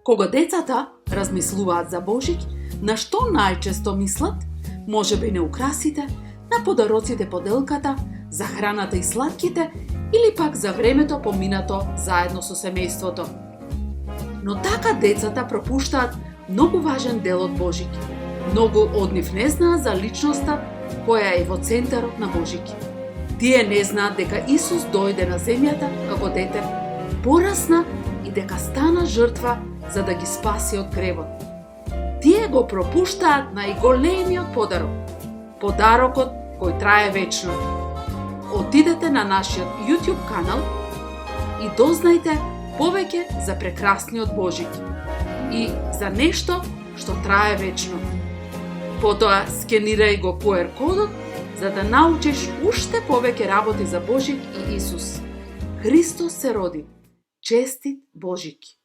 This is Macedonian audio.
Кога децата размислуваат за Божик, на што најчесто мислат? Можеби на украсите, на подароците поделката, за храната и сладките или пак за времето поминато заедно со семејството. Но така децата пропуштаат многу важен дел од Божик. Многу од нив не знаат за личноста која е во центарот на Божик. Тие не знаат дека Исус дојде на земјата како дете, порасна и дека стана жртва за да ги спаси од гревот. Тие го пропуштаат најголемиот подарок, подарокот кој трае вечно. Отидете на нашиот YouTube канал и дознајте повеќе за прекрасниот Божик и за нешто што трае вечно. Потоа скенирај го QR кодот за да научиш уште повеќе работи за Божик и Исус. Христос се роди. Честит Божик!